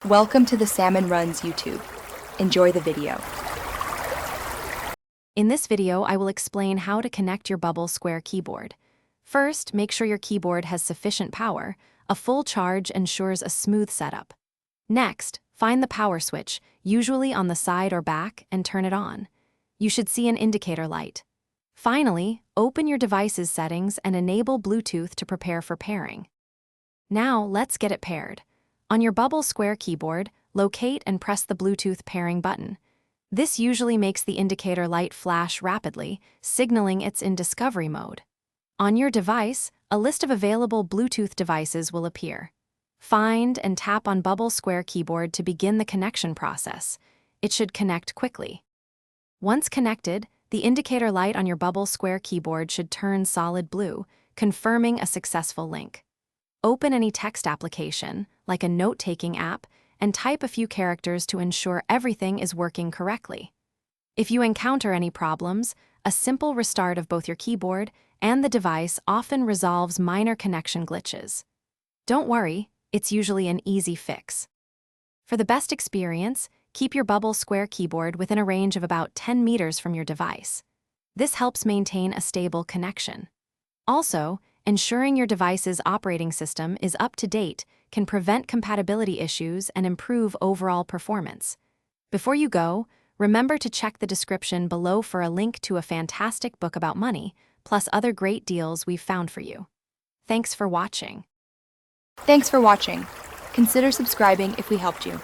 Welcome to the Salmon Runs YouTube. Enjoy the video. In this video, I will explain how to connect your Bubble Square keyboard. First, make sure your keyboard has sufficient power. A full charge ensures a smooth setup. Next, find the power switch, usually on the side or back, and turn it on. You should see an indicator light. Finally, open your device's settings and enable Bluetooth to prepare for pairing. Now, let's get it paired. On your Bubble Square keyboard, locate and press the Bluetooth pairing button. This usually makes the indicator light flash rapidly, signaling it's in discovery mode. On your device, a list of available Bluetooth devices will appear. Find and tap on Bubble Square keyboard to begin the connection process. It should connect quickly. Once connected, the indicator light on your Bubble Square keyboard should turn solid blue, confirming a successful link. Open any text application, like a note-taking app, and type a few characters to ensure everything is working correctly. If you encounter any problems, a simple restart of both your keyboard and the device often resolves minor connection glitches. Don't worry, it's usually an easy fix. For the best experience, keep your Bubble Square keyboard within a range of about 10 meters from your device. This helps maintain a stable connection. Also, ensuring your device's operating system is up to date can prevent compatibility issues and improve overall performance. Before you go, remember to check the description below for a link to a fantastic book about money, plus other great deals we've found for you. Thanks for watching. Thanks for watching. Consider subscribing if we helped you.